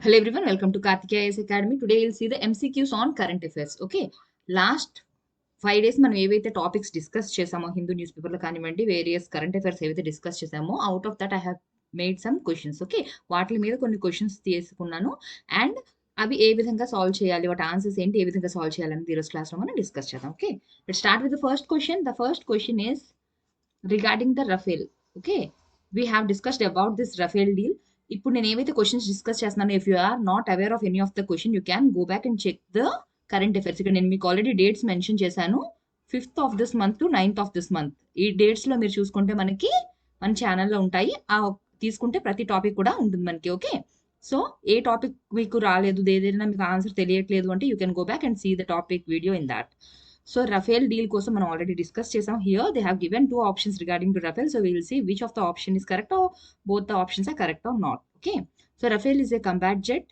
Hello everyone, welcome to Karthikeya IAS Academy. Today you'll see the MCQs on current affairs. Okay, last 5 days మనం ఏవైతే topics discuss చేసామో Hindu news పేపర్లో కానివ్వండి various current affairs ఏవైతే discuss చేసామో out of that I have made some questions. Okay, వాటి మీద కొన్ని క్వశ్చన్స్ తీసుకున్నాను అండ్ అవి ఏ విధంగా సాల్వ్ చేయాలి, వాటి ఆన్సర్స్ ఏంటి, ఏ విధంగా సాల్వ్ చేయాలని ఈరోజు క్లాస్లో మనం డిస్కస్ చేద్దాం. Okay, let's start with the first question. The first question is regarding the Rafale. Okay, we have discussed about this Rafale deal. ఇప్పుడు నేను ఏవైతే క్వశ్చన్స్ డిస్కస్ చేస్తున్నానో if you are not aware of any of the question you can go back and check the current affairs. ఇక్కడ నేను మీకు already dates mention చేశాను, 5th of this month to 9th of this month. ఈ dates లో మీరు చూసుకుంటే మనకి మన ఛానల్లో ఉంటాయి. ఆ తీసుకుంటే ప్రతి టాపిక్ కూడా ఉంటుంది మనకి. ఓకే, సో ఏ టాపిక్ మీకు రాలేదు, ఏదైనా మీకు ఆన్సర్ తెలియట్లేదు అంటే you can go back and see the topic video in that. So Rafale deal కోసం మనం ఆల్రెడీ డిస్కస్ చేసాం. Here they have given 2 options regarding to Rafale. So will see which of the option is correct or both the options are correct or not. Okay, so Rafale is a combat jet.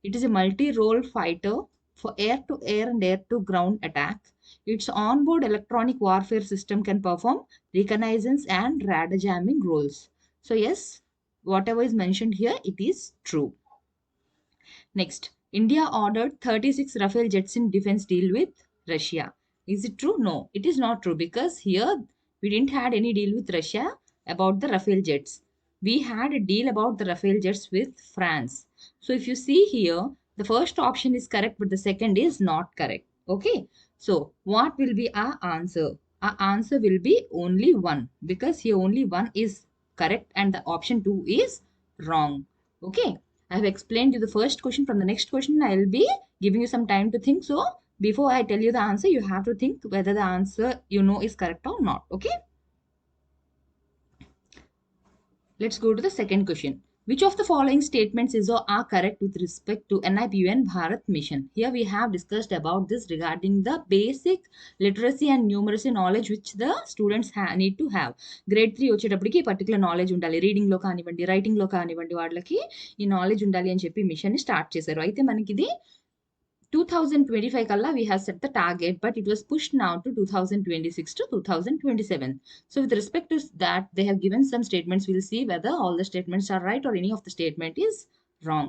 It is a multi-role fighter for air to air and air to ground attack. Its onboard electronic warfare system can perform reconnaissance and radar jamming roles. So yes, whatever is mentioned here, it is true. Next, India ordered 36 Rafale jets in defense deal with Russia. Is it true? No, it is not true, because here we didn't had any deal with Russia about the Rafale jets. We had a deal about the Rafale jets with France. So if you see here, the first option is correct, but the second is not correct. Okay, so what will be our answer? Our answer will be only one, because here only one is correct and the option 2 is wrong. Okay, I have explained you the first question. From the next question, I will be giving you some time to think. So before I tell you the answer, you have to think whether the answer you know is correct or not. Okay. Let's go to the second question. Which of the following statements is or are correct with respect to NIPUN Bharat mission? Here we have discussed about this regarding the basic literacy and numeracy knowledge which the students need to have. Grade 3 వచ్చేటప్పటికి particular knowledge ఉండాలి, reading లో కానివ్వండి writing లో కానివ్వండి, వాళ్ళకి ఈ knowledge ఉండాలి అని చెప్పి మిషన్ ని స్టార్ట్ చేశారు. అయితే మనకి ఇది 2025 kalla we have set the target, but it was pushed now to 2026 to 2027. So with respect to that, they have given some statements. We'll see whether all the statements are right or any of the statement is wrong.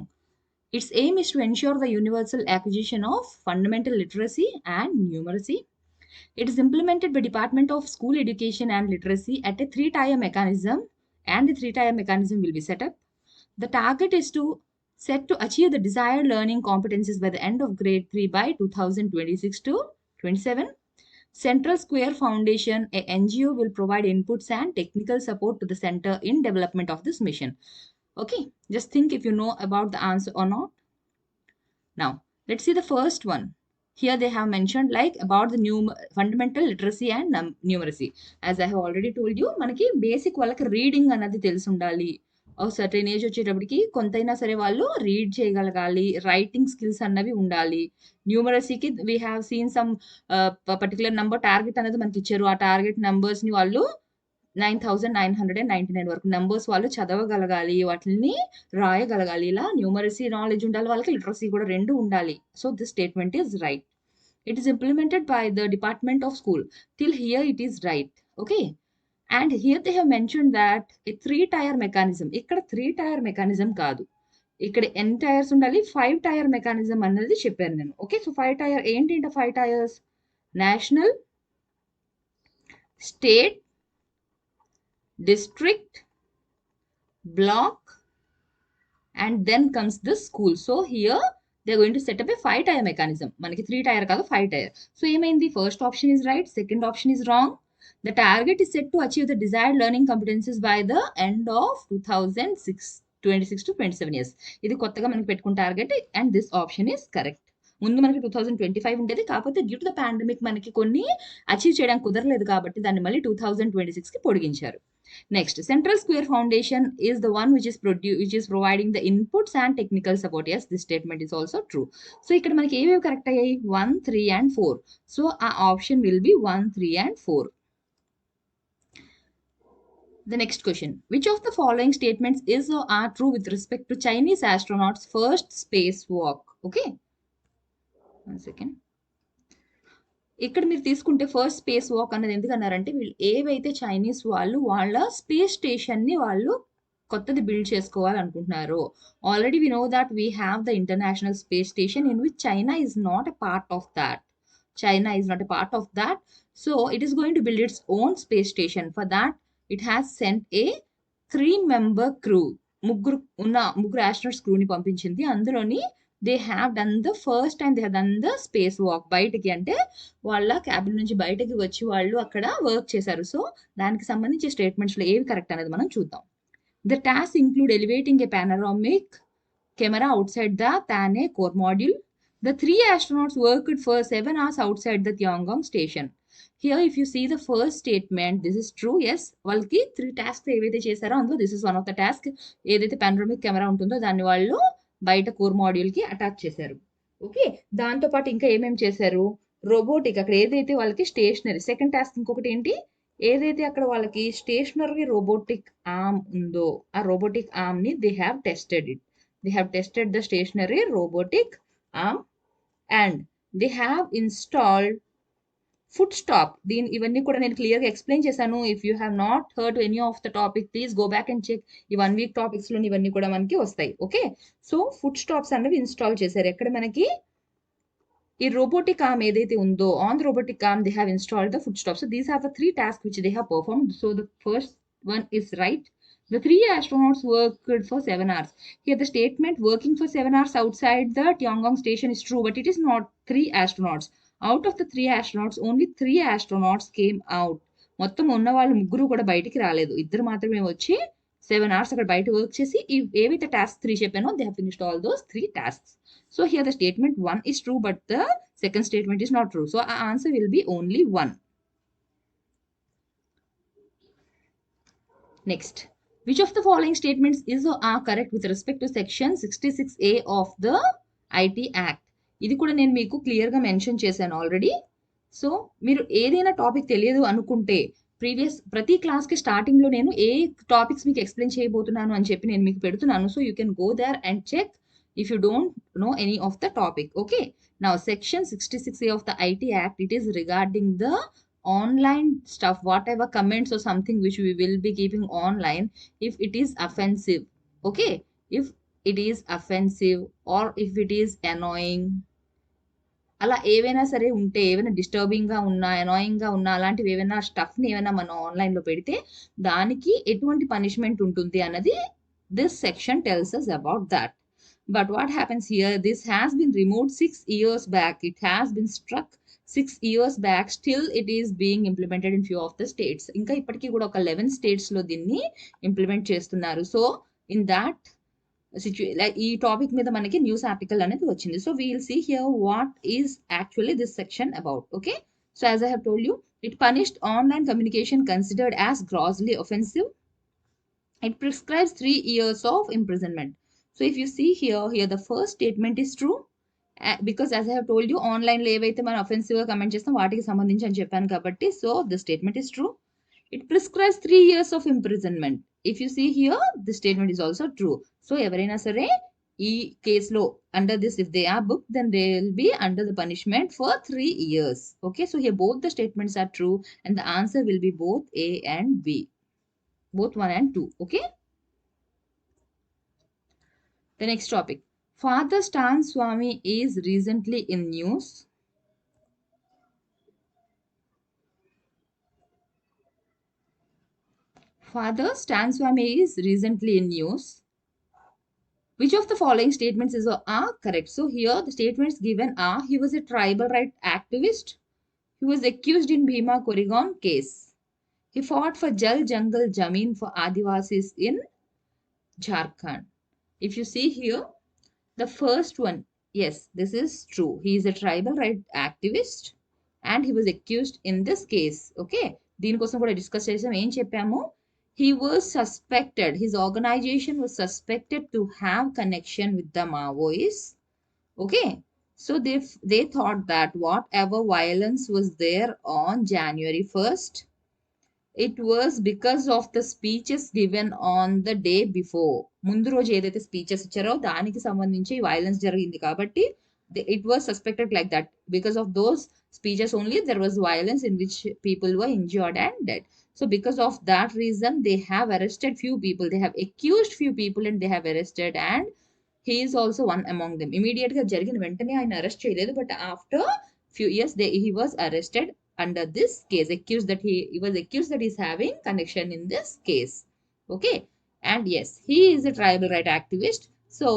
Its aim is to ensure the universal acquisition of fundamental literacy and numeracy. It is implemented by Department of School Education and Literacy at a 3-tier mechanism, and the 3-tier mechanism will be set up. The target is set to achieve the desired learning competencies by the end of grade 3 by 2026 to 27. Central Square Foundation, a NGO, will provide inputs and technical support to the center in development of this mission. Okay, just think if you know about the answer or not. Now, let's see the first one. Here they have mentioned like about the new fundamental literacy and numeracy. As I have already told you, మనకి basic వాళ్ళకి reading అన్నది తెలిసి ఉండాలి. Certain age వచ్చేటప్పటికి కొంతైనా సరే వాళ్ళు read చేయగలగాలి, రైటింగ్ స్కిల్స్ అన్నవి ఉండాలి. న్యూమరసీకి we have seen some particular number target అనేది మనకి ఇచ్చారు. ఆ టార్గెట్ నెంబర్స్ ని వాళ్ళు 9,999 వరకు నెంబర్స్ వాళ్ళు చదవగలగాలి, వాటిని రాయగలగాలి. ఇలా న్యూమరసీ నాలెడ్జ్ ఉండాలి వాళ్ళకి, లిటరసీ కూడా రెండు ఉండాలి. So this statement is right. It is implemented by the Department of School. Till here it is right. Okay. And here they have mentioned that a 3-tier mechanism. ఇక్కడ 3-tier mechanism కాదు, ఇక్కడ ఎన్ని tyres ఉండాలి, 5-tier mechanism అన్నది చెప్పాను నేను. Okay, so 5-tier ఏంటి? 5 tiers: national, state, district, block, and then comes the school. So here they're going to set up a 5-tier mechanism. మనకి 3-tier కాదు, 5-tier. So ఏమైంది? First option is right, second option is wrong. The target is set to achieve the desired learning competencies by the end of 2026 to 27 years. ఇది కొత్తగా మనకి పెట్టుకున్న target and this option is correct. ముందు మనకి 2025 ఉండేది, కాకపోతే due to the pandemic మనకి కొన్ని అచీవ్ చేయడానికి కుదరలేదు కాబట్టి దాన్ని మళ్ళీ 2026 కి పొడిగించారు. Next, Central Square Foundation is the one which is providing the inputs and technical support. Yes, this statement is also true. So ఇక్కడ మనకి ఏవేవి కరెక్ట్ అయ్యాయి? 1, 3 and 4. So our option will be 1, 3 and 4. The next question. Which of the following statements is or are true with respect to Chinese astronauts' first spacewalk? Okay. One second. ఇక్కడ మీరు తీసుకుంటే first space walk అనేది ఎందుకు అన్నారంటే, వీళ్ళు ఏవైతే Chinese వాళ్ళు వాళ్ళ స్పేస్ స్టేషన్ ని వాళ్ళు కొత్తది బిల్డ్ చేసుకోవాలనుకుంటున్నారు. Already we know that we have the international space station in which China is not a part of that. China is not a part of that. So it is going to build its own space station. For that, it has sent a 3-member crew. ముగ్గురు astronauts క్రూని పంపించింది. అందులోని they have done the first time they have done the space walk. బయటికి అంటే వాళ్ళ cabin నుంచి బయటకి వచ్చి వాళ్ళు అక్కడ వర్క్ చేశారు. సో దానికి సంబంధించి స్టేట్మెంట్స్లో ఏవి కరెక్ట్ అనేది మనం చూద్దాం. The task include elevating A panoramic camera outside the Thane core module. The 3 astronauts worked for 7 hours outside the Tiangong station. Here, if you see the first statement, this is true. Yes, వాళ్ళకి 3 tasks ఏవైతే చేశారో అందులో this is one of the task. ఏదైతే panoramic camera ఉంటుందో దాన్ని వాళ్ళు బయట core మాడ్యూల్కి attach చేశారు. ఓకే, దాంతోపాటు ఇంకా ఏమేమి చేశారు? రోబోటిక్, అక్కడ ఏదైతే వాళ్ళకి స్టేషనరీ సెకండ్ టాస్క్ ఇంకొకటి ఏంటి, ఏదైతే అక్కడ వాళ్ళకి స్టేషనరీ రోబోటిక్ ఆర్మ్ ఉందో ఆ రోబోటిక్ ఆర్మ్ని they have tested it. They have tested the stationary robotic arm and they have installed foot stop. ఇవన్నీ కూడా నేను క్లియర్గా ఎక్స్ప్లెయిన్ చేశాను. If you have not heard any of the topic please go back and check. ఈ 1 week టాపిక్స్లో ఇవన్నీ కూడా మనకి వస్తాయి. ఓకే, సో ఫుట్ స్టాప్స్ అనేవి ఇన్స్టాల్ చేశారు. ఎక్కడ మనకి ఈ రోబోటిక్ ఆర్మ్ ఏదైతే ఉందో on the robotic arm they have installed the foot stop. So these are the 3 tasks which they have performed. So the first one is right. The 3 astronauts worked for 7 hours. Here the statement working for 7 hours outside the Tiangong station is true, but it is not 3 astronauts. Out of the 3 astronauts, only 3 astronauts came out. మొత్తం ఉన్న వాళ్ళు ముగ్గురు కూడా బయటికి రాలేదు. ఇద్దరు మాత్రమే వచ్చి 7 hours అక్కడ బయట వర్క్ చేసి ఏవైతే టాస్క్ 3 చెప్పానో they have finished all those 3 tasks. So here the statement 1 is true, but the second statement is not true. So our answer will be only 1. Next. Which of the following statements is or are correct with respect to section 66A of the IT Act? ఇది కూడా నేను మీకు క్లియర్గా mention చేశాను already. So మీరు ఏదైనా topic తెలియదు అనుకుంటే ప్రతి క్లాస్కి స్టార్టింగ్లో నేను ఏ టాపిక్స్ మీకు ఎక్స్ప్లెయిన్ చేయబోతున్నాను అని చెప్పి నేను మీకు పెడుతున్నాను. So you can go there and check if you don't know any of the topic. Okay, now section 66A of the IT Act, it is regarding the online stuff, whatever comments or something which we will be keeping online, if it is offensive. Okay, if it is offensive or if it is annoying, అలా ఏవైనా సరే ఉంటే, ఏమైనా డిస్టర్బింగ్గా ఉన్నా అనాయింగ్గా ఉన్నా అలాంటివి ఏమైనా స్టఫ్ని ఏమైనా మనం ఆన్లైన్లో పెడితే దానికి ఎటువంటి పనిష్మెంట్ ఉంటుంది అన్నది this section tells us about that. But what happens here, this has been removed 6 years back. It has been struck 6 years back. Still it is being implemented in few of the states. ఇంకా ఇప్పటికీ కూడా ఒక 11 స్టేట్స్లో దీన్ని implement చేస్తున్నారు. So in that ఈ topic మీద మనకి న్యూస్ ఆర్టికల్ అనేది వచ్చింది. So we'll see here what is actually this section about. Okay, so as I have told you, it punished online communication considered as grossly offensive. It prescribes 3 years of imprisonment. So if you see here the first statement is true, because as I have told you, online లో ఏవైతే మనం offensive గా comment చేస్తాం వాటికి సంబంధించి అని చెప్పాను కాబట్టి, so the statement is true. It prescribes 3 years of imprisonment. If you see here, the statement is also true. So ఎవరైనా సరే ఈ కేసులో under this, if they are booked, then they will be under the punishment for 3 years. Okay, so here both the statements are true and the answer will be both A and B. Both 1 and 2. Okay. The next topic. Father Stan Swami is recently in news. Father Stan Swami is recently in news. Which of the following statements is or are correct? So here the statements given are: he was a tribal right activist. He was accused in Bhima Koregaon case. He fought for Jal Jangal Jameen for Adivasis in Jharkhand. If you see here, the first one, yes, this is true. He is a tribal right activist and he was accused in this case. Okay, దీనికోసం కూడా discuss చేసాం. ఏం చెప్పాము? He was suspected, his organization was suspected to have connection with the Maoists. Okay, so they thought that whatever violence was there on January 1st, it was because of the speeches given on the day before. ముందు రోజు ఏదైతే speeches ఇచ్చారో దానికి సంబంధించి violence జరిగింది కాబట్టి it was suspected like that. Because of those speeches only there was violence in which people were injured and dead. So because of that reason, they have arrested few people. They have accused few people and they have arrested, and he is also one among them. Immediate గా జరిగిన వెంటనే ఆయన arrest చేయలేదు, but after few years he was arrested under this case, accused that he was accused that he's having connection in this case. Okay, and yes, he is a tribal right activist. So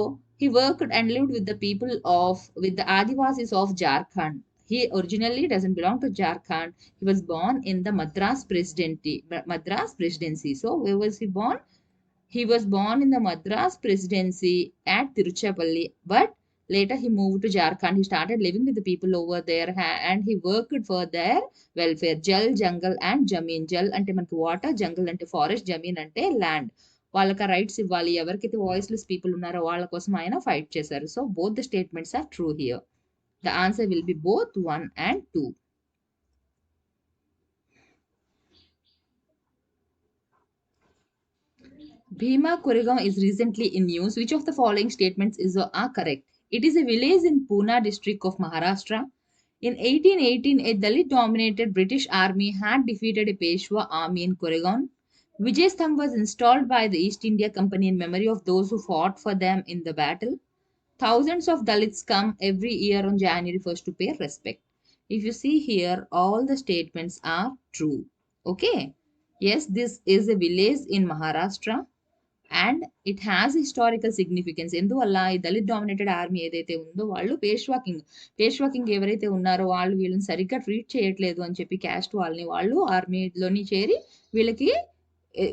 he worked and lived with the people of, with the Adivasis of Jharkhand. He originally doesn't belong to Jharkhand. He was born in the Madras presidency. So where was he born? He was born in the Madras presidency at Tiruchirappalli, but later he moved to Jharkhand. He started living with the people over there and he worked for their welfare. Jal, jungle and Jameen. Jal ante manaki water, jungle ante forest, Jameen ante land. వాళ్ళకి rights ఇవ్వాలి, ఎవరికైతే voiceless people ఉన్నారో వాళ్ళ కోసం ఆయన fight చేశారు. So both the statements are true here. The answer will be both 1 and 2. Bhima Koregaon is recently in news. Which of the following statements are correct? It is a village in Pune district of Maharashtra. In 1818, a Dalit-dominated British army had defeated a Peshwa army in Koregaon. Vijay Stamp was installed by the East India Company in memory of those who fought for them in the battle. Thousands of Dalits come every year on January 1st to pay respect. If you see here, all the statements are true. Okay. Yes, this is a village in Maharashtra. And it has historical significance. ఎందువల్ల ఈ Dalit dominated army ఏదైతే ఉందో వాళ్ళు Peshwa king ఎవరైతే ఉన్నారో వాళ్ళు వీళ్ళని సరిగ్గా ట్రీట్ చేయట్లేదు అని చెప్పి క్యాస్ట్ వాళ్ళని వాళ్ళు ఆర్మీలోని చేరి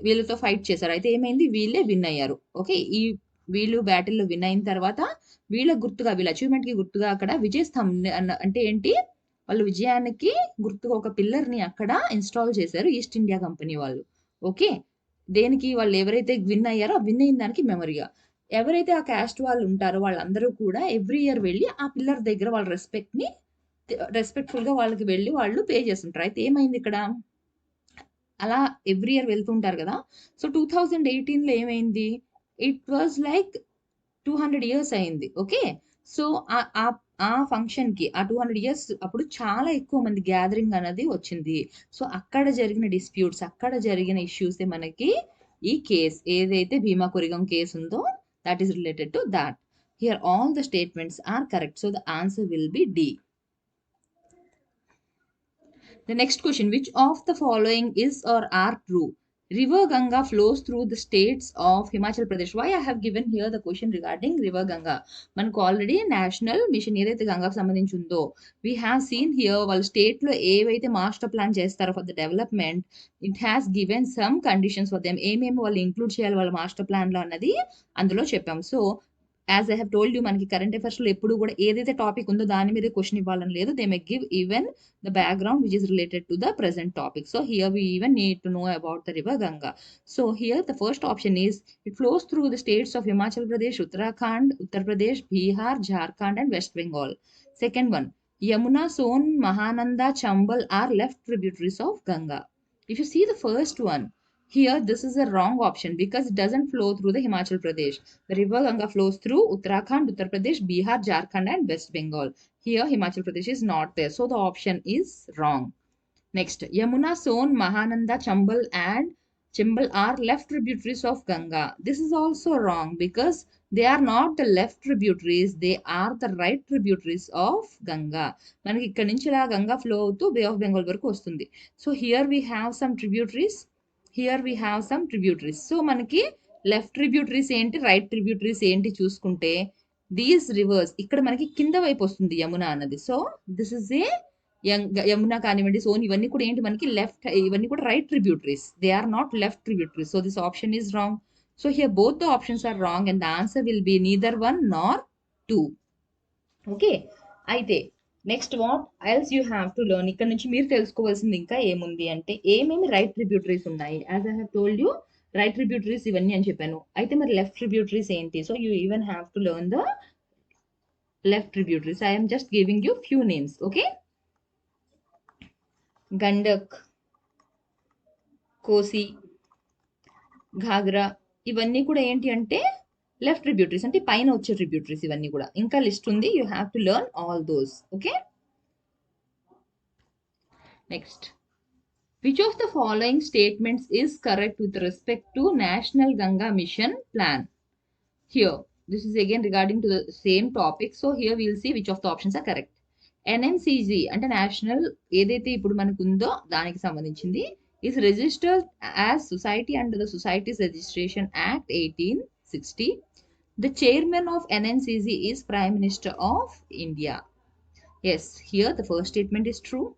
వీళ్ళతో ఫైట్ చేశారు. అయితే ఏమైంది, వీళ్ళే విన్ అయ్యారు. ఓకే, వీళ్ళు బ్యాటిల్లో విన్ అయిన తర్వాత వీళ్ళ గుర్తుగా, వీళ్ళ అచీవ్మెంట్ కి గుర్తుగా అక్కడ విజయ్ స్తంభ్ అంటే ఏంటి, వాళ్ళు విజయానికి గుర్తుగా ఒక పిల్లర్ ని అక్కడ ఇన్స్టాల్ చేశారు ఈస్ట్ ఇండియా కంపెనీ వాళ్ళు. ఓకే, దేనికి, వాళ్ళు ఎవరైతే విన్ అయ్యారో ఆ విన్ అయిన దానికి మెమరీగా. ఎవరైతే ఆ క్యాస్ట్ వాళ్ళు ఉంటారో వాళ్ళందరూ కూడా ఎవ్రీ ఇయర్ వెళ్ళి ఆ పిల్లర్ దగ్గర వాళ్ళ రెస్పెక్ట్ఫుల్ గా వాళ్ళకి వెళ్ళి వాళ్ళు పే చేస్తుంటారు. అయితే ఏమైంది ఇక్కడ, అలా ఎవ్రీ ఇయర్ వెళ్తుంటారు కదా. సో 2018లో ఏమైంది, ఇట్ వాజ్ లైక్ 200 years అయింది. ఓకే, సో ఆ ఫంక్షన్ కి ఆ 200 years అప్పుడు చాలా ఎక్కువ మంది గ్యాదరింగ్ అనేది వచ్చింది. సో అక్కడ జరిగిన డిస్ప్యూట్స్, అక్కడ జరిగిన ఇష్యూస్ మనకి ఈ కేస్ ఏదైతే భీమా కొరిగం కేసు ఉందో that is related to that. Here all the statements are correct. So the answer will be D. The next question, which of the following is or are true? River Ganga flows through the states of Himachal Pradesh. Why I have given here the question regarding River Ganga? మనకు already national mission ఏదైతే గంగాకు సంబంధించి ఉందో we have scene here వాళ్ళ state లో ఏవైతే master plan చేస్తారో for the development, it has given some conditions for them. ఏమేమి వాళ్ళు ఇంక్లూడ్ చేయాలి వాళ్ళ మాస్టర్ ప్లాన్ లో అన్నది అందులో చెప్పాం. So as I have told you, మనకి కరెంట్ అఫైర్స్ లో ఎప్పుడు కూడా ఏదైతే టాపిక్ ఉందో దాని మీద క్వశ్చన్ ఇవ్వాలని లేదు. They may give even the background which is related to the present topic. So here we even need to know about the river Ganga. So here the first option is it flows through the states of Himachal Pradesh, Uttarakhand, Uttar Pradesh, Bihar, Jharkhand and West Bengal. Second one, Yamuna, Son, Mahananda, Chambal are left tributaries of Ganga. If you see the first one, here this is a wrong option because it doesn't flow through the Himachal Pradesh. The river Ganga flows through Uttarakhand, Uttar Pradesh, Bihar, Jharkhand and West Bengal. Here Himachal Pradesh is not there. So the option is wrong. Next, Yamuna, Son, Mahananda, Chambal and Chimbal are left tributaries of Ganga. This is also wrong because they are not the left tributaries. They are the right tributaries of Ganga. మనకి ఇక్కడ నుంచి ఇలా Ganga flow అవుతూ బే of Bengal వరకు వస్తుంది. So here we have some tributaries, here we have some tributaries. So మనకి left tributaries ఏంటి, right tributaries ఏంటి చూసుకుంటే దీస్ రివర్స్ ఇక్కడ మనకి కింద వైపు వస్తుంది యమున అన్నది. So this is a Yamuna కానివ్వండి, సోన్ ఇవన్నీ కూడా ఏంటి మనకి లెఫ్ట్, ఇవన్నీ కూడా right tributaries. They are not left tributaries. So this option is wrong. So here both the options are wrong and the answer will be neither 1 nor 2. Okay, అయితే next what else you have to learn. ఇక్కడ నుంచి మీరు తెలుసుకోవాల్సింది ఇంకా ఏముంది అంటే ఏమేమి right tributaries ఉన్నాయి. As I have told you right tributaries ఇవన్నీ అని చెప్పాను. అయితే మరి లెఫ్ట్ ట్రిబ్యూటరీస్ ఏంటి? So you even have to learn the left tributaries. I am just giving you few names. Okay, Gandak, కోసి, ఘాగ్రా ఇవన్నీ కూడా ఏంటి అంటే లెఫ్ట్ ట్రిబ్యూటరీస్, అంటే పైన వచ్చే ట్రిబ్యూటరీస్. ఇవన్నీ కూడా ఇంకా లిస్ట్ ఉంది. You have to learn all those. Okay, next Which of the following statements is correct with respect to National Ganga Mission plan? Here, this is again regarding to the same topic. So here we will see which of the options are correct. NNCG అంటే national ఏదైతే ఇప్పుడు మనకు ఉందో దానికి సంబంధించింది is registered as society under the Societies Registration Act 1860. The chairman of NNCG is Prime Minister of India. Yes, here the first statement is true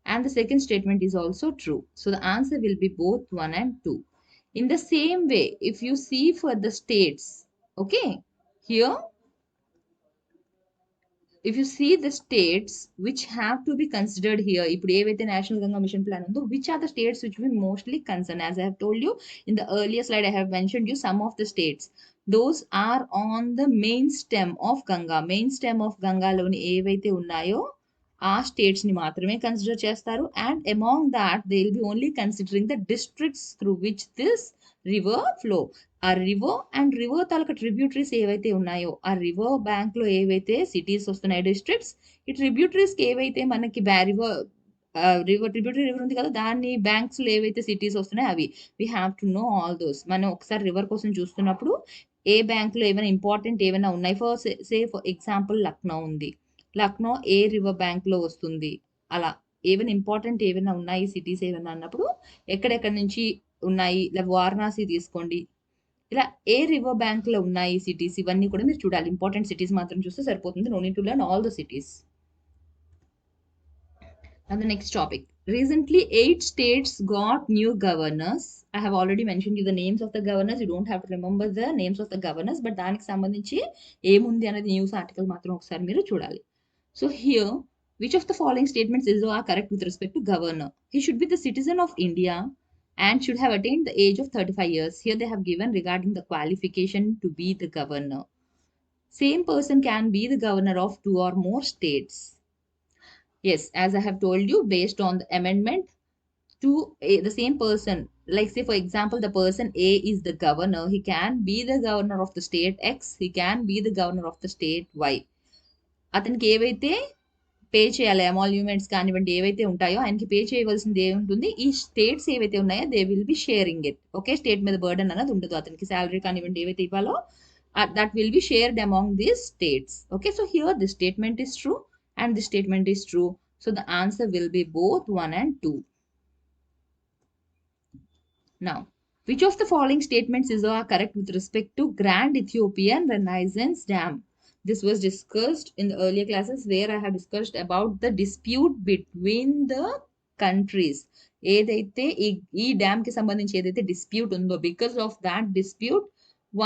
and the second statement is also true. So the answer will be both 1 and 2. In the same way, if you see for the states, okay, here if you see the states which have to be considered here, ఇప్పుడు ఏవైతే national Ganga mission plan ఉందో, which are the states which we mostly concern? As I have told you in the earlier slide, I have mentioned you some of the states. Those are on the main stem of Ganga. Main stem of Ganga లోని ఏవైతే ఉన్నాయో ఆ states ని మాత్రమే consider చేస్తారు. And among that they will be only considering the districts through which this river flow. ఆ river and river తాలూకా tributaries ఏవైతే ఉన్నాయో, ఆ రివర్ బ్యాంక్ లో ఏవైతే సిటీస్ వస్తున్నాయో డిస్ట్రిక్ట్స్, ఈ ట్రిబ్యూటరీస్ కి ఏవైతే మనకి రివర్ ట్రిబ్యూటరీ రివర్ ఉంది కదా, దాన్ని బ్యాంక్స్ లో ఏవైతే సిటీస్ వస్తున్నాయో అవి we have to know all those. మనం ఒకసారి రివర్ కోసం చూస్తున్నప్పుడు ఏ బ్యాంక్ లో ఏమైనా ఇంపార్టెంట్ ఏమైనా ఉన్నాయి, ఫర్ ఎగ్జాంపుల్ లక్నో ఉంది, లక్నో ఏ రివర్ బ్యాంక్ లో వస్తుంది, అలా ఏమైనా ఇంపార్టెంట్ ఏమైనా ఉన్నాయి సిటీస్ ఏమైనా అన్నప్పుడు ఎక్కడెక్కడి నుంచి ఉన్నాయి. ఇలా వారణాసి తీసుకోండి, ఇలా ఏ రివర్ బ్యాంక్ లో ఉన్నాయి సిటీస్, ఇవన్నీ కూడా మీరు చూడాలి. ఇంపార్టెంట్ సిటీస్ మాత్రం చూస్తే సరిపోతుంది. No need to learn all the cities. Now the next topic. Recently, 8 states got new governors. I have already mentioned you the names of the governors. You don't have to remember the names of the governors, but దానికి సంబంధించి ఏముంది అనేది news article మాత్రం ఒకసారి మీరు చూడాలి. So here, which of the following statements is are correct with respect to governor? He should be the citizen of India and should have attained the age of 35 years. Here they have given regarding the qualification to be the governor. Same person can be the governor of 2 or more states. Yes, as I have told you, based on the amendment to the same person, like say for example, the person A is the governor, he can be the governor of the state X, he can be the governor of the state Y. అతనికి ఏవైతే pay చేయాలి, ఎమాల్యూమెంట్స్ కానివ్వండి ఏవైతే ఉంటాయో ఆయనకి pay చేయవలసింది ఏముంటుంది, ఈ స్టేట్స్ ఏవైతే ఉన్నాయో they will B sharing it. Okay, state మీద బర్డన్ అన్నది ఉండదు, అతనికి శాలరీ కానివ్వండి ఏవైతే ఇవ్వాలో that will be shared among these states. Okay, so here this statement is true and this statement is true. So the answer will be both 1 and 2. Now, which of the following statements is correct with respect to Grand Ethiopian Renaissance Dam? This was discussed in the earlier classes where I have discussed about the dispute between the countries. ఏదైతే ఈ dam కి సంబంధించి ఏదైతే dispute ఉందో, because of that dispute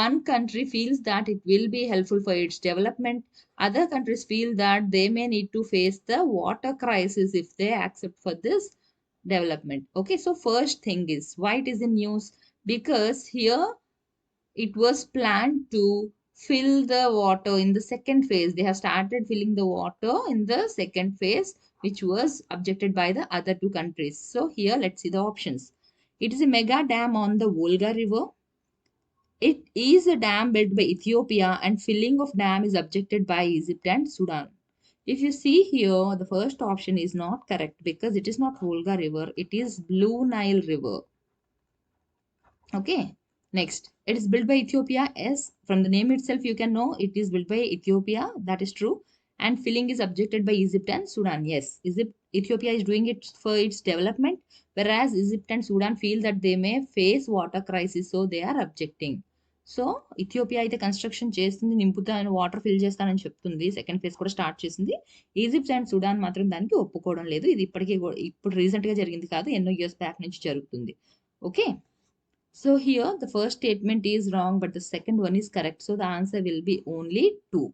one country feels that it will be helpful for its development. Other countries feel that they may need to face the water crisis if they accept for this development. Okay, so first thing is why it is in news, because here it was planned to fill the water in the second phase. They have started filling the water in the second phase, which was objected by the other two countries. So here let's see the options. It is a mega dam on the Volga river. It is a dam built by Ethiopia and filling of dam is objected by Egypt and Sudan. If you see here, the first option is not correct because it is not Volga river, it is Blue Nile river. Okay, next, it is built by Ethiopia. Yes, from the name itself you can know it is built by Ethiopia, that is true. And filling is objected by Egypt and Sudan. Yes, Ethiopia is doing it for its development, whereas Egypt and Sudan feel that they may face water crisis, so they are objecting. So Ethiopia అయితే construction చేస్తుంది, నింపుతాను water fill చేస్తానని చెప్తుంది, second phase కూడా start చేసింది. Egypt and Sudan మాత్రం దానికి ఒప్పుకోవడం లేదు. ఇది ఇప్పుడు రీసెంట్ గా జరిగింది కాదు, ఎన్నో ఇయర్స్ బ్యాక్ నుంచి జరుగుతుంది. Okay, so here the first statement is wrong but the second one is correct, so the answer will be only 2.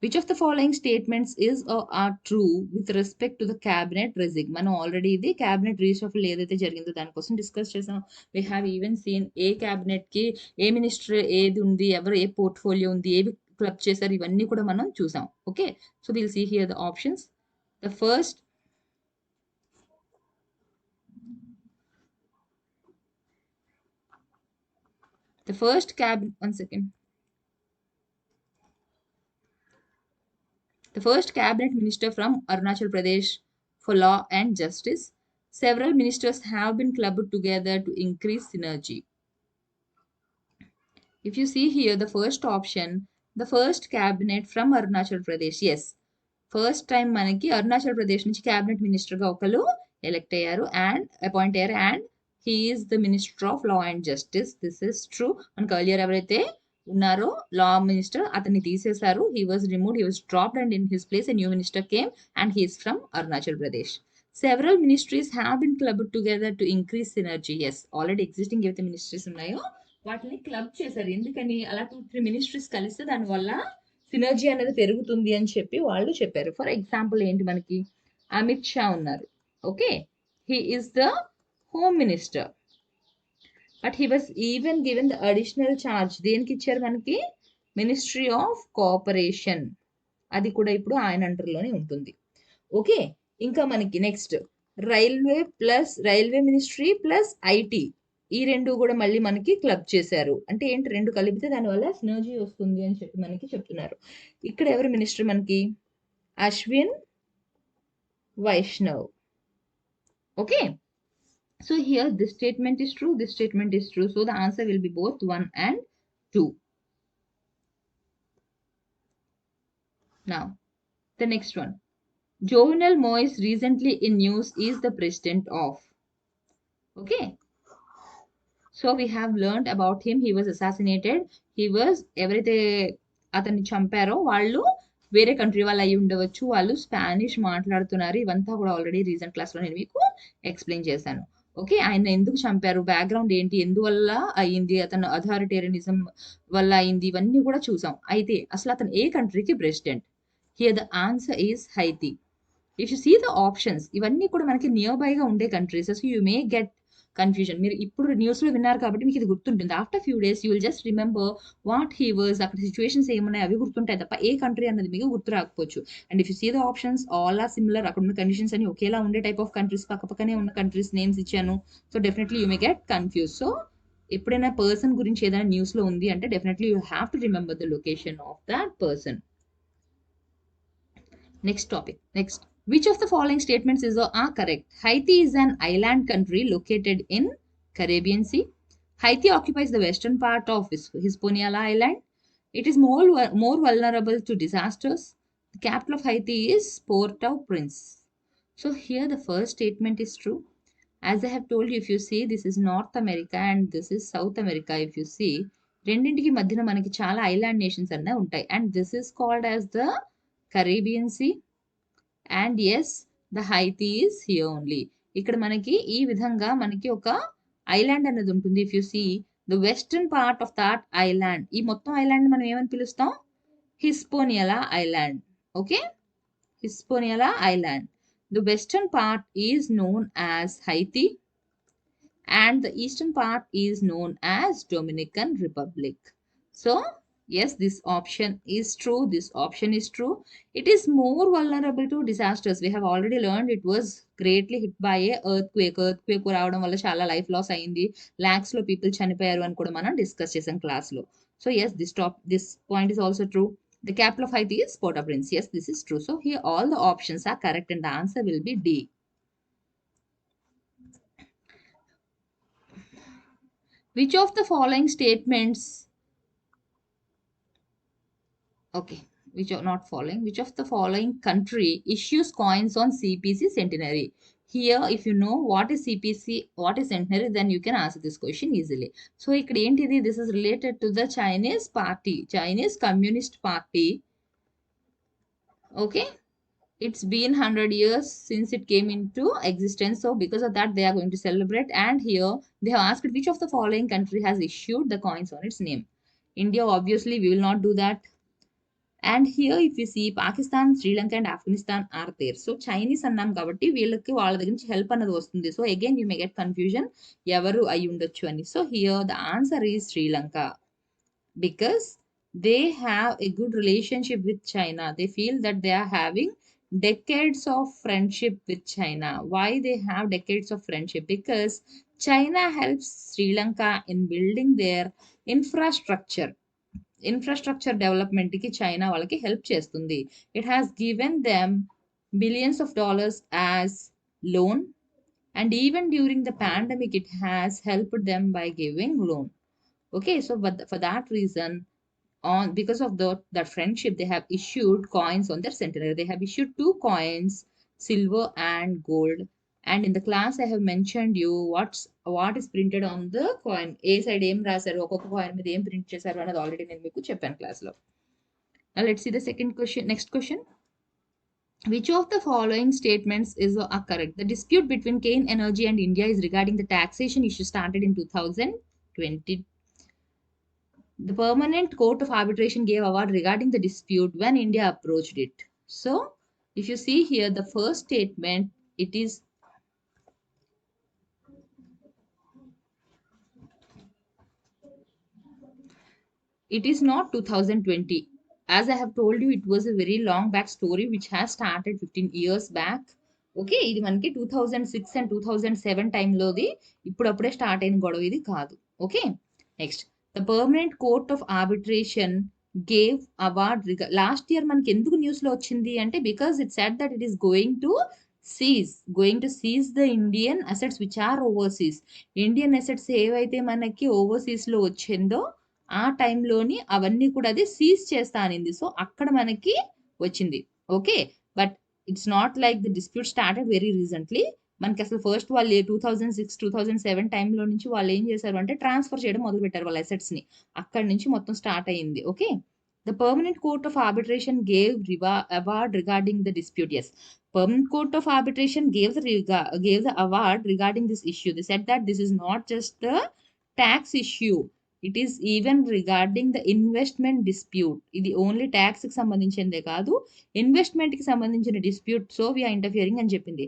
Which of the following statements is or are true with respect to the cabinet resignation? మనం already ఇది cabinet reshuffle ఏదైతే జరిగిందో దానికోసం discuss చేసాం. We have even seen a cabinet కి ఏ minister ఏది ఉంది, ఎవరు ఏ పోర్ట్ఫోలియో ఉంది, ఏవి క్లబ్ చేశారు, ఇవన్నీ కూడా మనం చూసాం. Okay, so will see here the options. The first cabinet, one second. The first cabinet minister from Arunachal Pradesh for law and justice. Several ministers have been clubbed together to increase synergy. If you see here, the first option, the first cabinet from Arunachal Pradesh. Yes, first time మనకి అరుణాచల్ ప్రదేశ్ నుంచి cabinet మినిస్టర్గా ఒకరు elect అయ్యారు and appoint అయ్యారు and he is the minister of law and justice. This is true. మనకు earlier ఎవరైతే ఉన్నారో law minister అతన్ని తీసేశారు. He was removed, he was dropped and in his place a new minister came and he is from Arunachal Pradesh. Several ministries have been clubbed together to increase synergy. Yes, already existing ఏవైతే ministries ఉన్నాయో వాటిని club చేశారు. ఎందుకని అలా 2-3 ministries కలిస్తే దానివల్ల synergy అనేది పెరుగుతుంది అని చెప్పి వాళ్ళు చెప్పారు. ఫర్ ఎగ్జాంపుల్ ఏంటి, మనకి అమిత్ షా ఉన్నారు. Okay, he is the home minister but he was even given the additional charge. దేనికి ఇచ్చారు మనకి? Ministry of cooperation. అది కూడా ఇప్పుడు ఆయన అండర్లోనే ఉంటుంది. ఓకే, ఇంకా మనకి next railway ministry plus IT, ఈ రెండు కూడా మళ్ళీ మనకి క్లబ్ చేశారు. అంటే ఏంటి, రెండు కలిపితే దానివల్ల సినర్జీ వస్తుంది అని చెప్పి మనకి చెప్తున్నారు. ఇక్కడ ఎవరు మినిస్టర్ మనకి? Ashwin Vaishnaw. Okay, so here this statement is true, this statement is true, so the answer will be both 1 and 2. Now the next one, Jovenel Moise recently in news is the president of. Okay, so we have learned about him. He was assassinated. He was ఎవరైతే అతన్ని చంపారో వాళ్ళు వేరే country వాళ్ళు అయి ఉండవచ్చు, వాళ్ళు Spanish మాట్లాడుతున్నారు. ఇవంతా కూడా ఆల్రెడీ రీసెంట్ క్లాస్లో నేను మీకు ఎక్స్ప్లెయిన్ చేశాను. ఓకే, ఆయన ఎందుకు చంపారు, బ్యాక్గ్రౌండ్ ఏంటి, ఎందువల్ల అయ్యింది, అతను అథారిటేరియనిజం వల్ల అయింది, ఇవన్నీ కూడా చూసాం. అయితే అసలు అతను ఏ కంట్రీకి president? Here the answer is Haiti. If you see the options, ఇవన్నీ కూడా మనకి నియర్ బైగా ఉండే countries. So you may get confusion. మీరు ఇప్పుడు న్యూస్లో విన్నారు కాబట్టి మీకు ఇది గుర్తుంటుంది. After few days you will just remember what he was, అక్కడ సిచ్యువేషన్స్ ఏమున్నాయి అవి గుర్తుంటాయి తప్ప ఏ కంట్రీ అన్నది మీకు గుర్తు రాకపోవచ్చు. And if you see the options all are similar, అక్కడ ఉన్న కండిషన్స్ అని ఒకేలా ఉండే టైప్ ఆఫ్ కంట్రీస్, పక్కపక్కనే ఉన్న కంట్రీస్ నేమ్స్ ఇచ్చాను. So definitely you may get confuse. So ఎప్పుడైనా పర్సన్ గురించి ఏదైనా న్యూస్లో ఉంది అంటే definitely you have to remember the location of that person. Next topic. Next, which of the following statements are correct? Haiti is an island country located in Caribbean Sea. Haiti occupies the western part of Hispaniola Island. It is more vulnerable to disasters. The capital of Haiti is Port-au-Prince. So here the first statement is true. As I have told you, if you see, this is North America and this is South America. If you see, రెండింటికి మధ్యన మనకి చాలా island nations అన్నీ ఉంటాయి. And this is called as the Caribbean Sea. And yes, the Haiti is here only. ఇక్కడ మనకి ఈ విధంగా మనకి ఒక ఐలాండ్ అనేది ఉంటుంది. If you see the western part of that island, ఈ మొత్తం ఐలాండ్ మనం ఏమని పిలుస్తాం? Hispaniola island. Okay, Hispaniola island. The western part is known as Haiti and the eastern part is known as Dominican Republic. So yes, this option is true. This option is true. It is more vulnerable to disasters. We have already learned it was greatly hit by a earthquake. Earthquake రావడం వల్ల చాలా life loss అయింది. లాక్స్ లో people చనిపోయారు అని కూడా మనం discuss చేసాం క్లాస్ లో. So yes, this point is also true. The capital of Haiti is Port-au-Prince. Yes, this is true. So here all the options are correct and the answer will be D. Which of the following statements, okay, which of the following country issues coins on CPC centenary? Here if you know what is CPC, what is centenary, then you can answer this question easily. So ఇక్కడ ఏంటిది, this is related to the Chinese Communist Party. Okay, it's been 100 years since it came into existence, so because of that they are going to celebrate. And here they have asked which of the following country has issued the coins on its name. India, obviously we will not do that. And here if you see Pakistan, Sri Lanka and Afghanistan are there. So Chinese అన్నాం కాబట్టి వీళ్ళకి వాళ్ళ దగ్గర నుంచి help అన్నది వస్తుంది. So again you may get confusion ఎవరు అయి ఉండొచ్చు అని. So here the answer is Sri Lanka because they have a good relationship with China. They feel that they are having decades of friendship with China. Why they have decades of friendship? Because China helps Sri Lanka in building their infrastructure development కి China వాళ్ళకి help చేస్తుంది. It has given them billions of dollars as loan, and even during the pandemic it has helped them by giving loan. Okay, so but for that reason, on because of that friendship, they have issued coins on their centenary. They have issued two coins, silver and gold. And in the class I have mentioned you what is printed on the coin. A side ఏం రాశారు, ఒక్కొక్క coin మీద ఏం print చేశారు అనేది already నేను మీకు చెప్పాను క్లాస్ లో. Now let's see the second question. Next question. Which of the following statements are correct? The dispute between Kane Energy and India is regarding the taxation issue started in 2020. The Permanent Court of Arbitration gave award regarding the dispute when India approached it. So, if you see here, the first statement, it is not 2020. As I have told you, it was a very long back story which has started 15 years back. Okay, ఇది మనకి 2006 and 2007 టైంలోది. ఇప్పుడప్పుడే start అయిన గొడవ ఇది కాదు. Okay, next, the permanent court of arbitration gave award. Last year మనకి ఎందుకు news లో వచ్చింది అంటే, because it said that it is going to seize the Indian assets which are overseas. Indian assets ఏవైతే మనకి ఓవర్సీస్ లో వచ్చిందో ఆ టైంలోని అవన్నీ కూడా అది సీజ్ చేస్తా అనింది. సో అక్కడ మనకి వచ్చింది. Okay, but it's not like the dispute started very recently. మనకి అసలు ఫస్ట్ వాళ్ళు 2006-2007 టైంలో నుంచి వాళ్ళు ఏం చేశారు అంటే ట్రాన్స్ఫర్ చేయడం మొదలు పెట్టారు వాళ్ళ అసెట్స్ ని. అక్కడి నుంచి మొత్తం స్టార్ట్ అయ్యింది. Okay, the permanent court of arbitration gave award regarding the dispute. Yes, Permanent Court of Arbitration gave the award regarding this issue. They said that this is not just the tax issue, it is even regarding the investment dispute. ఇది only tax కి సంబంధించిందే కాదు, investment కి సంబంధించిన dispute. So we are interfering అని చెప్పింది.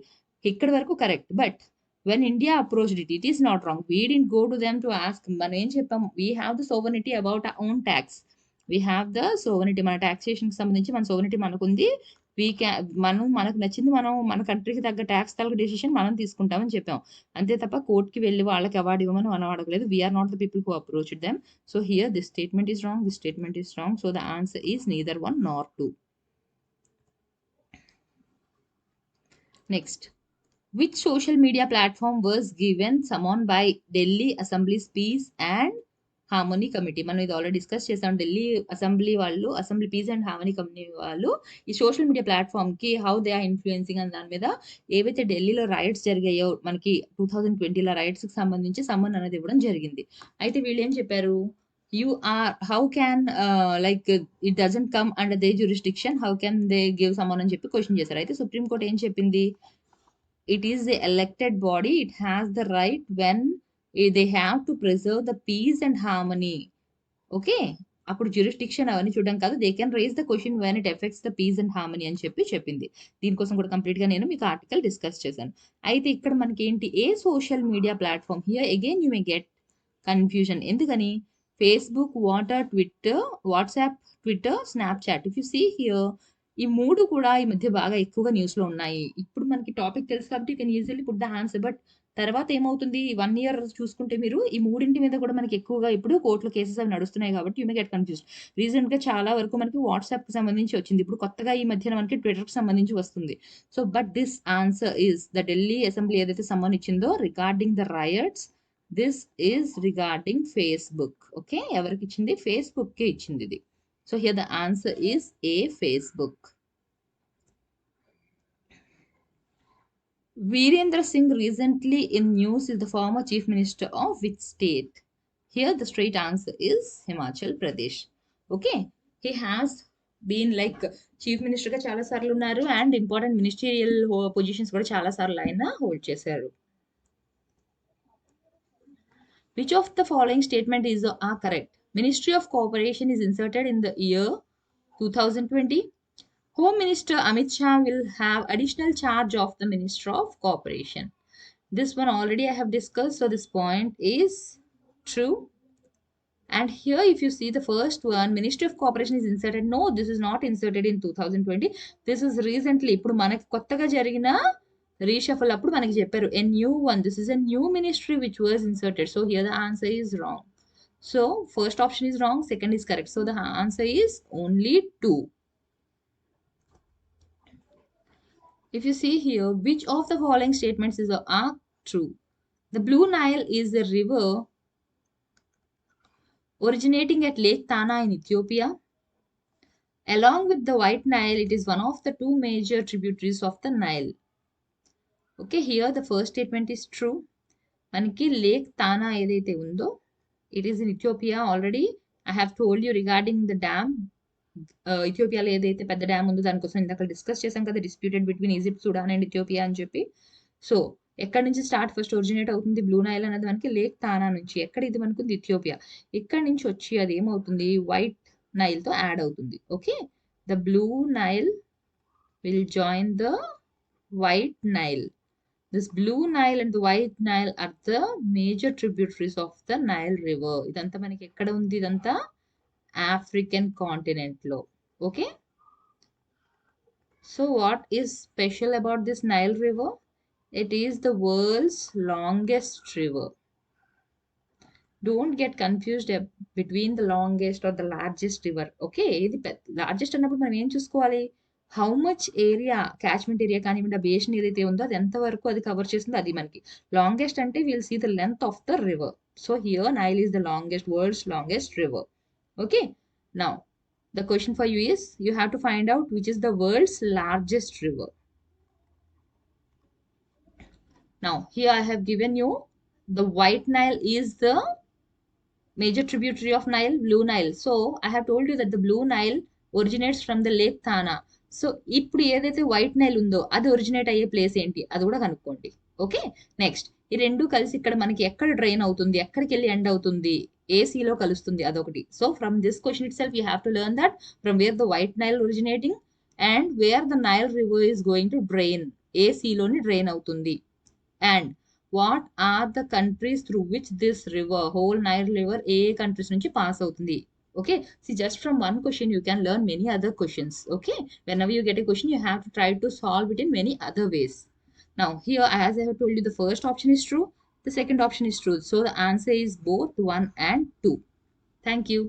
ఇక్కడ వరకు correct. But when India approached it is not wrong. We didn't go to them to ask. మనం ఏం చెప్పాం, we have the sovereignty about our own tax. We have the sovereignty, మన taxation కి సంబంధించి మన సోవర్నిటీ మనకుంది. మనకు నచ్చింది మనం మన కంట్రీకి తగ్గ ట్యాక్స్ తగ్గ డెసిషన్ మనం తీసుకుంటామని చెప్పాం. అంతే తప్ప కోర్టుకి వెళ్ళి వాళ్ళకి అవార్డు ఇవ్వమని మనం అడగలేదు. We're not the people who approached them. So here this statement is wrong, this statement is wrong. So the answer is neither one nor two. Next, which social media platform was given summoned by Delhi Assembly's Peace and harmony committee? మనం ఇది already discuss చేసాం. Delhi assembly peace and harmony committee వాళ్ళు ఈ social media platform కి how they are influencing అని దాని మీద ఏవైతే ఢిల్లీలో రైట్స్ జరిగాయో మనకి 2020లో రైట్స్ కి సంబంధించి సమ్మన్ అనేది ఇవ్వడం జరిగింది. అయితే వీళ్ళు ఏం చెప్పారు, how can like it doesn't come under they jurisdiction, how can they give someone అని చెప్పి క్వశ్చన్ చేశారు. అయితే సుప్రీంకోర్టు ఏం చెప్పింది, it is the elected body, it has the right when they have to preserve the peace and harmony. Okay, అప్పుడు jurisdiction అవన్నీ చూడడం కాదు, they can raise the question when it affects the peace and harmony అని చెప్పింది. దీనికోసం కూడా complete గా నేను మీకు ఆర్టికల్ డిస్కస్ చేశాను. అయితే ఇక్కడ మనకి ఏంటి, ఏ social media platform, here again you may get confusion. ఎందుకని, Facebook, WhatsApp, Twitter, Snapchat. If you see here, ఈ మూడు కూడా ఈ మధ్య బాగా ఎక్కువగా న్యూస్ లో ఉన్నాయి. ఇప్పుడు మనకి టాపిక్ తెలుసు కాబట్టి you can easily put the answer. But తర్వాత ఏమవుతుంది, 1 year చూసుకుంటే మీరు ఈ మూడింటి మీద కూడా మనకి ఎక్కువగా ఇప్పుడు కోర్టులో కేసెస్ అవి నడుస్తున్నాయి కాబట్టి you may get confused. Recent గా చాలా వరకు మనకి వాట్సాప్ కి సంబంధించి వచ్చింది, ఇప్పుడు కొత్తగా ఈ మధ్యన మనకి ట్విట్టర్ కి సంబంధించి వస్తుంది. So but this answer is the Delhi assembly ఏదైతే సమ్మన్ ఇచ్చిందో regarding the riots, this is regarding Facebook. Okay, ఎవరికి ఇచ్చింది, ఫేస్బుక్ కే ఇచ్చింది ఇది. So here the answer is A, Facebook. Virendra Singh recently in news is the former chief minister of which state? Here the straight answer is Himachal Pradesh. Okay, he has been like chief minister గా చాలా సార్లు ఉన్నారు and important ministerial positions కూడా చాలా సార్లు ఆయన hold చేశారు. Which of the following statement is correct? Ministry of Cooperation is inserted in the year 2020. Home Minister Amit Shah will have additional charge of the Minister of Cooperation. This one already I have discussed, so this point is true. And here if you see the first one, Ministry of Cooperation is inserted. No, this is not inserted in 2020. This is recently, ఇప్పుడు మనకి కొత్తగా జరిగిన reshuffle అప్పుడు మనకి చెప్పారు a new one. This is a new ministry which was inserted. So here the answer is wrong. So first option is wrong, second is correct. So the answer is only 2. If you see here, which of the following statements are true? The Blue Nile is a river originating at Lake Tana in Ethiopia. Along with the White Nile, it is one of the two major tributaries of the Nile. Okay, here the first statement is true. మనకి lake Tana ఏదైతే ఉందో it is in Ethiopia already. I have told you regarding the dam. ఇథియోపియాలో ఏదైతే పెద్ద dam ఉందో దానికోసం ఇందాక discuss చేసాం కదా, disputed between Egypt, Sudan and Ethiopia అని చెప్పి. సో ఎక్కడి నుంచి స్టార్ట్ ఫస్ట్ ఒరిజినేట్ అవుతుంది బ్లూ నైల్ అనేది మనకి లేక్ తానా నుంచి. ఎక్కడ ఇది మనకుంది? ఇథియోపియా. ఇక్కడ నుంచి వచ్చి అది ఏమవుతుంది? వైట్ నైల్ తో యాడ్ అవుతుంది. Okay, the Blue Nile will join the white Nile. This Blue Nile and the White Nile are the major tributaries of the Nile River. ఇదంతా మనకి ఎక్కడ ఉంది? ఇదంతా ఆఫ్రికన్ కాంటినెంట్ లో. Okay, so what is special about this Nile river? It is the world's longest river. Don't get confused between the longest or the largest river. Okay, ఇది largest అన్నప్పుడు మనం ఏం చూసుకోవాలి? How much area, catchment area కానివ్వండి, ఆ basin ఏదైతే ఉందో అది ఎంతవరకు అది కవర్ చేస్తుందో అది మనకి. లాంగెస్ట్ అంటే will see the length of the river. So here Nile is the longest, world's longest river. Okay, now the question for you is you have to find out which is the world's largest river. Now here I have given you the White Nile is the major tributary of Nile, Blue Nile. So I have told you that the Blue Nile originates from the Lake Tana. So ఇప్పుడు ఏదైతే white Nile ఉందో అది originate అయ్యే place ఏంటి అది కూడా కనుక్కోండి. Okay, next ఈ రెండు కలిసి ఇక్కడ మనకి ఎక్కడ డ్రైన్ అవుతుంది, ఎక్కడికి వెళ్ళి ఎండ్ అవుతుంది, ఏసీలో కలుస్తుంది, అదొకటి. So from this question itself you have to learn that from where the white Nile originating and where the Nile river is going to drain, ఏసీలోని డ్రైన్ అవుతుంది. And what are the countries through which this river, whole Nile river ఏ countries నుంచి pass అవుతుంది. Okay, see, just from one question you can learn many other questions. Okay, whenever you get a question you have to try to solve it in many other ways. Now here, as I have told you, the first option is true, the second option is true, so the answer is both 1 and 2. Thank you.